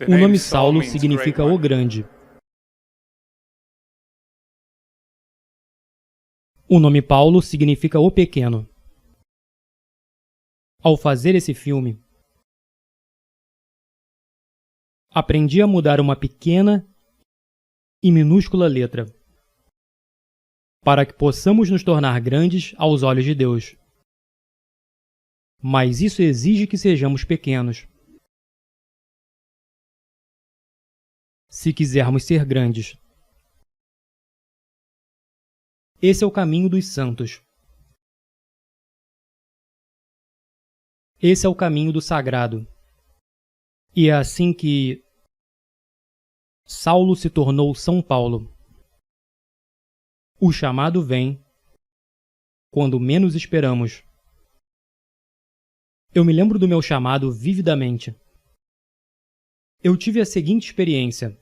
O nome Saulo significa o grande. O nome Paulo significa o pequeno. Ao fazer esse filme, aprendi a mudar uma pequena e minúscula letra, para que possamos nos tornar grandes aos olhos de Deus. Mas isso exige que sejamos pequenos. Se quisermos ser grandes. Esse é o caminho dos santos. Esse é o caminho do sagrado. E é assim que Saulo se tornou São Paulo. O chamado vem quando menos esperamos. Eu me lembro do meu chamado vividamente. Eu tive a seguinte experiência.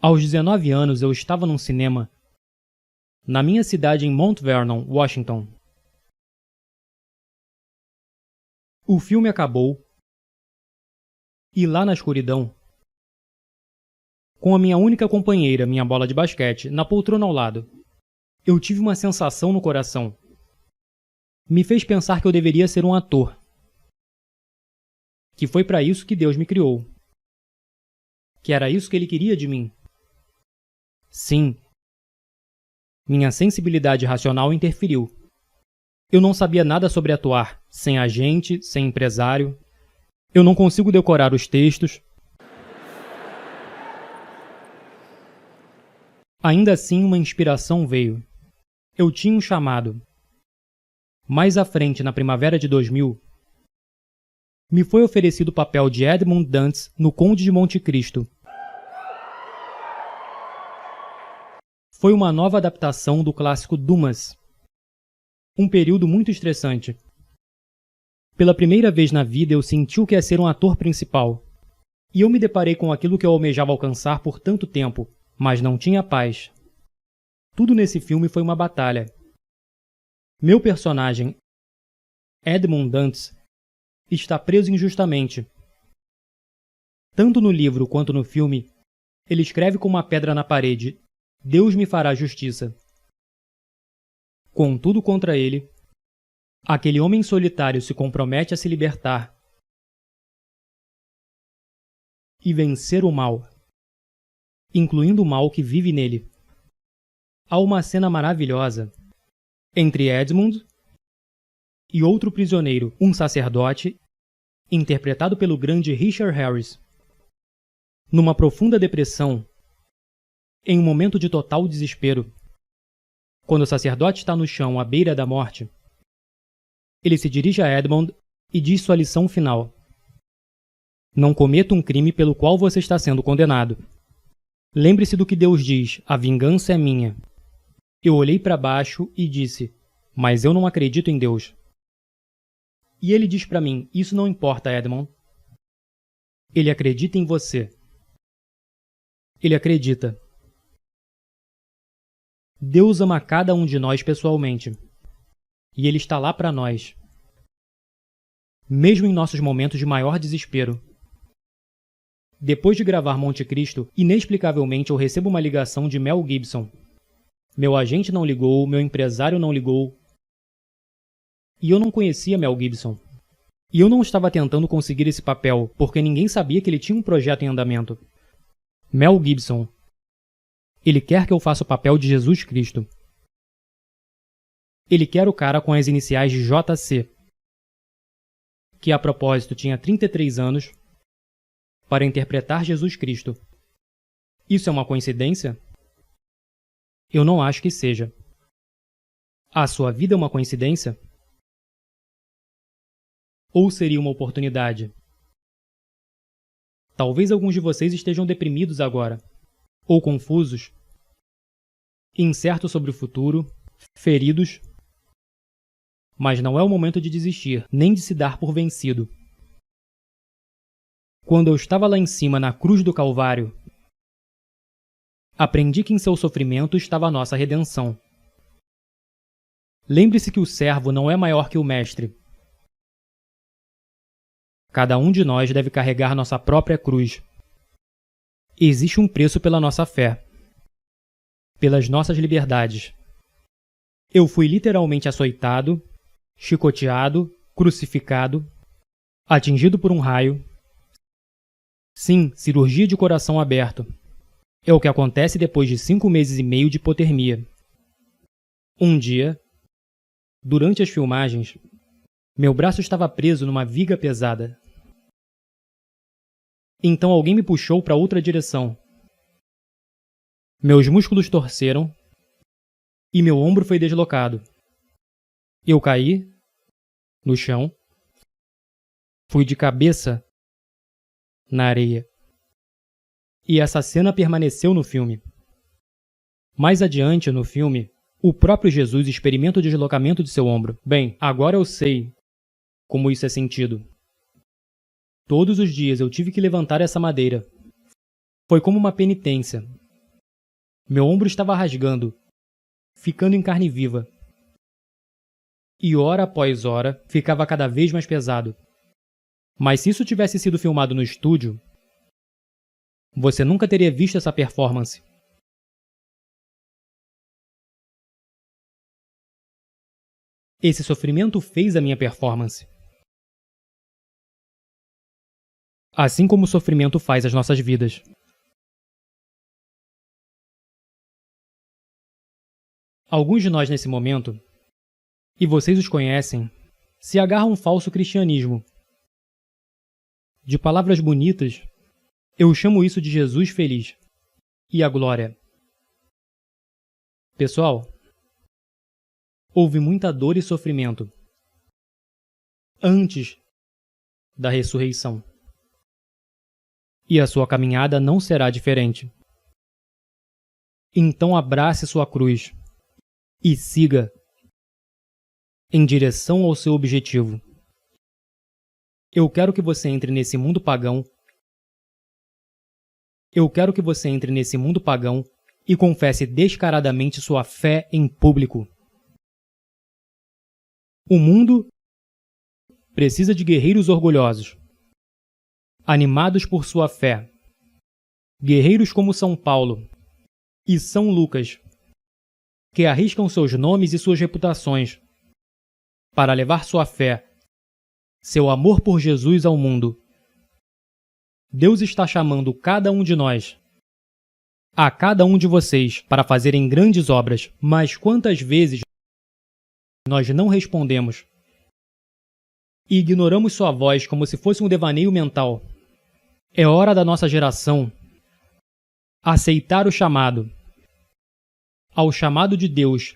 Aos 19 anos, eu estava num cinema na minha cidade em Mount Vernon, Washington. O filme acabou e lá na escuridão, com a minha única companheira, minha bola de basquete, na poltrona ao lado, eu tive uma sensação no coração. Me fez pensar que eu deveria ser um ator. Que foi para isso que Deus me criou. Que era isso que Ele queria de mim. Sim. Minha sensibilidade racional interferiu. Eu não sabia nada sobre atuar, sem agente, sem empresário. Eu não consigo decorar os textos. Ainda assim, uma inspiração veio. Eu tinha um chamado. Mais à frente, na primavera de 2000, me foi oferecido o papel de Edmund Dantes no Conde de Monte Cristo. Foi uma nova adaptação do clássico Dumas. Um período muito estressante. Pela primeira vez na vida eu senti o que é ser um ator principal. E eu me deparei com aquilo que eu almejava alcançar por tanto tempo, mas não tinha paz. Tudo nesse filme foi uma batalha. Meu personagem, Edmund Dantes, está preso injustamente. Tanto no livro quanto no filme, ele escreve com uma pedra na parede: Deus me fará justiça. Contudo, contra ele, aquele homem solitário se compromete a se libertar e vencer o mal, incluindo o mal que vive nele. Há uma cena maravilhosa entre Edmund e outro prisioneiro, um sacerdote, interpretado pelo grande Richard Harris. Numa profunda depressão, em um momento de total desespero, quando o sacerdote está no chão à beira da morte, ele se dirige a Edmund e diz sua lição final: Não cometa um crime pelo qual você está sendo condenado. Lembre-se do que Deus diz: a vingança é minha. Eu olhei para baixo e disse: Mas eu não acredito em Deus. E ele diz para mim: Isso não importa, Edmund. Ele acredita em você. Ele acredita. Deus ama cada um de nós pessoalmente. E Ele está lá para nós. Mesmo em nossos momentos de maior desespero. Depois de gravar Monte Cristo, inexplicavelmente eu recebo uma ligação de Mel Gibson. Meu agente não ligou, meu empresário não ligou. E eu não conhecia Mel Gibson. E eu não estava tentando conseguir esse papel, porque ninguém sabia que ele tinha um projeto em andamento. Mel Gibson. Ele quer que eu faça o papel de Jesus Cristo. Ele quer o cara com as iniciais de JC, que a propósito tinha 33 anos, para interpretar Jesus Cristo. Isso é uma coincidência? Eu não acho que seja. A sua vida é uma coincidência? Ou seria uma oportunidade? Talvez alguns de vocês estejam deprimidos agora, ou confusos, incertos sobre o futuro, feridos. Mas não é o momento de desistir, nem de se dar por vencido. Quando eu estava lá em cima na cruz do Calvário, aprendi que em seu sofrimento estava a nossa redenção. Lembre-se que o servo não é maior que o mestre. Cada um de nós deve carregar nossa própria cruz. Existe um preço pela nossa fé, pelas nossas liberdades. Eu fui literalmente açoitado, chicoteado, crucificado, atingido por um raio. Sim, cirurgia de coração aberto. É o que acontece depois de 5 meses e meio de hipotermia. Um dia, durante as filmagens, meu braço estava preso numa viga pesada. Então alguém me puxou para outra direção. Meus músculos torceram e meu ombro foi deslocado. Eu caí no chão, fui de cabeça na areia. E essa cena permaneceu no filme. Mais adiante, no filme, o próprio Jesus experimenta o deslocamento de seu ombro. Bem, agora eu sei como isso é sentido. Todos os dias eu tive que levantar essa madeira. Foi como uma penitência. Meu ombro estava rasgando, ficando em carne viva. E hora após hora, ficava cada vez mais pesado. Mas se isso tivesse sido filmado no estúdio, você nunca teria visto essa performance. Esse sofrimento fez a minha performance. Assim como o sofrimento faz as nossas vidas. Alguns de nós nesse momento, e vocês os conhecem, se agarram a um falso cristianismo. De palavras bonitas, eu chamo isso de Jesus feliz e a glória. Pessoal, houve muita dor e sofrimento antes da ressurreição. E a sua caminhada não será diferente. Então abrace sua cruz e siga em direção ao seu objetivo. Eu quero que você entre nesse mundo pagão. Eu quero que você entre nesse mundo pagão e confesse descaradamente sua fé em público. O mundo precisa de guerreiros orgulhosos, animados por sua fé. Guerreiros como São Paulo e São Lucas, que arriscam seus nomes e suas reputações para levar sua fé, seu amor por Jesus ao mundo. Deus está chamando cada um de nós, a cada um de vocês, para fazerem grandes obras, mas quantas vezes nós não respondemos e ignoramos sua voz como se fosse um devaneio mental? É hora da nossa geração aceitar o chamado, ao chamado de Deus,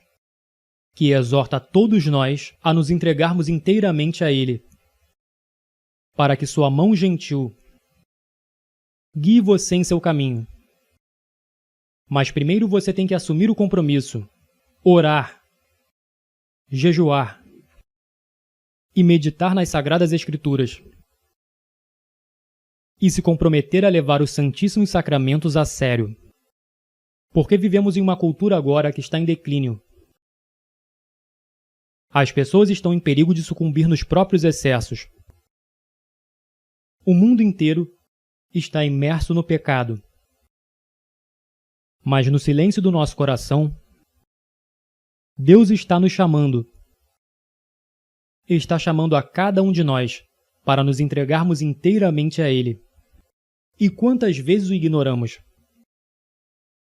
que exorta todos nós a nos entregarmos inteiramente a Ele, para que sua mão gentil guie você em seu caminho. Mas primeiro você tem que assumir o compromisso, orar, jejuar e meditar nas Sagradas Escrituras, e se comprometer a levar os Santíssimos Sacramentos a sério. Porque vivemos em uma cultura agora que está em declínio. As pessoas estão em perigo de sucumbir nos próprios excessos. O mundo inteiro está imerso no pecado. Mas no silêncio do nosso coração, Deus está nos chamando. Está chamando a cada um de nós para nos entregarmos inteiramente a Ele. E quantas vezes o ignoramos?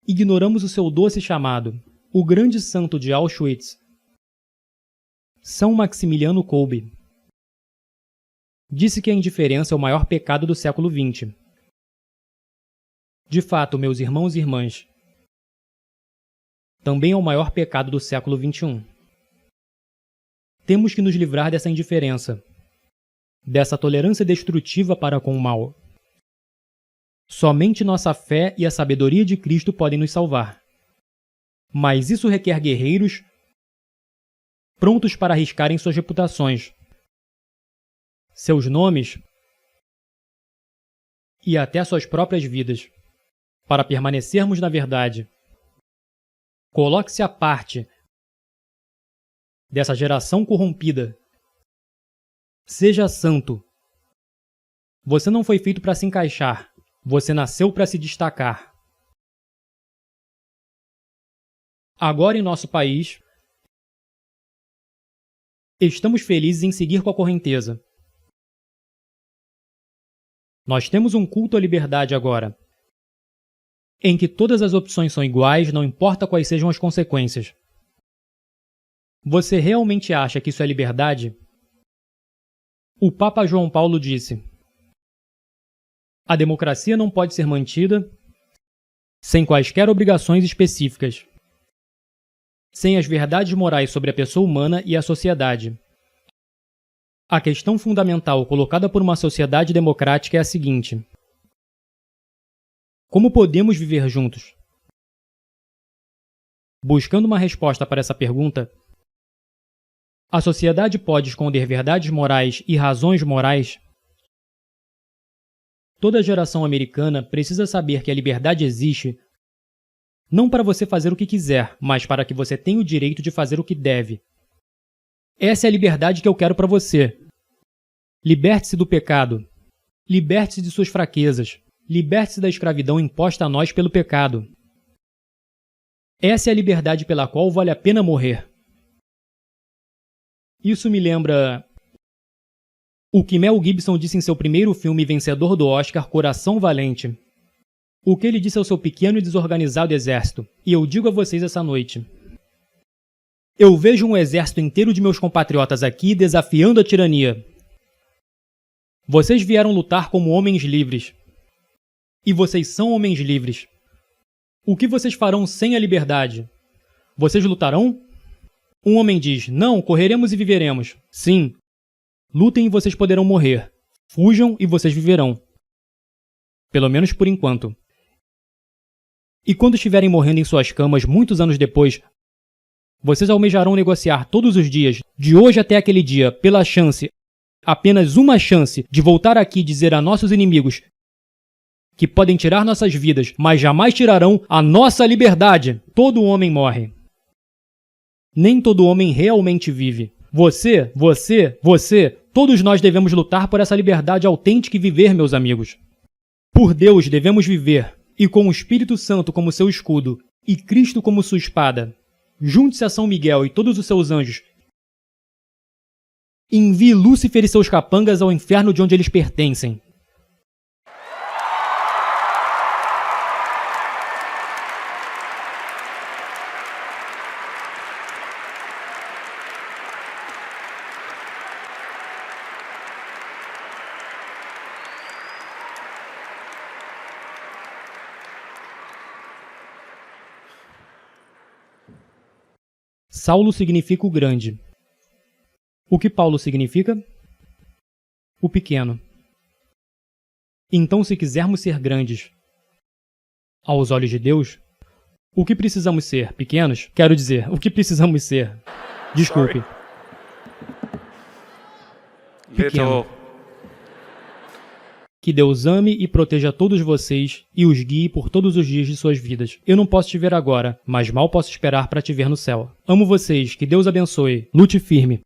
Ignoramos o seu doce chamado. O grande santo de Auschwitz, São Maximiliano Kolbe, disse que a indiferença é o maior pecado do século XX. De fato, meus irmãos e irmãs, também é o maior pecado do século XXI. Temos que nos livrar dessa indiferença, dessa tolerância destrutiva para com o mal. Somente nossa fé e a sabedoria de Cristo podem nos salvar. Mas isso requer guerreiros prontos para arriscarem suas reputações, seus nomes e até suas próprias vidas, para permanecermos na verdade. Coloque-se à parte dessa geração corrompida. Seja santo Você não foi feito para se encaixar. Você nasceu para se destacar. Agora em nosso país, estamos felizes em seguir com a correnteza. Nós temos um culto à liberdade agora, em que todas as opções são iguais, não importa quais sejam as consequências. Você realmente acha que isso é liberdade? O Papa João Paulo disse: a democracia não pode ser mantida sem quaisquer obrigações específicas, sem as verdades morais sobre a pessoa humana e a sociedade. A questão fundamental colocada por uma sociedade democrática é a seguinte: como podemos viver juntos? Buscando uma resposta para essa pergunta, a sociedade pode esconder verdades morais e razões morais? Toda geração americana precisa saber que a liberdade existe não para você fazer o que quiser, mas para que você tenha o direito de fazer o que deve. Essa é a liberdade que eu quero para você. Liberte-se do pecado. Liberte-se de suas fraquezas. Liberte-se da escravidão imposta a nós pelo pecado. Essa é a liberdade pela qual vale a pena morrer. Isso me lembra o que Mel Gibson disse em seu primeiro filme vencedor do Oscar, Coração Valente. O que ele disse ao seu pequeno e desorganizado exército, e eu digo a vocês essa noite. Eu vejo um exército inteiro de meus compatriotas aqui desafiando a tirania. Vocês vieram lutar como homens livres. E vocês são homens livres. O que vocês farão sem a liberdade? Vocês lutarão? Um homem diz: não, correremos e viveremos. Sim. Lutem e vocês poderão morrer. Fujam e vocês viverão. Pelo menos por enquanto. E quando estiverem morrendo em suas camas muitos anos depois, vocês almejarão negociar todos os dias, de hoje até aquele dia, pela chance, apenas uma chance, de voltar aqui e dizer a nossos inimigos que podem tirar nossas vidas, mas jamais tirarão a nossa liberdade. Todo homem morre. Nem todo homem realmente vive. Você, todos nós devemos lutar por essa liberdade autêntica e viver, meus amigos. Por Deus devemos viver, e com o Espírito Santo como seu escudo, e Cristo como sua espada. Junte-se a São Miguel e todos os seus anjos. Envie Lúcifer e seus capangas ao inferno de onde eles pertencem. Saulo significa o grande. O que Paulo significa? O pequeno. Então, se quisermos ser grandes aos olhos de Deus, o que precisamos ser? Pequenos? Quero dizer, o que precisamos ser? Desculpe. Pequeno. Que Deus ame e proteja todos vocês e os guie por todos os dias de suas vidas. Eu não posso te ver agora, mas mal posso esperar para te ver no céu. Amo vocês, que Deus abençoe. Lute firme.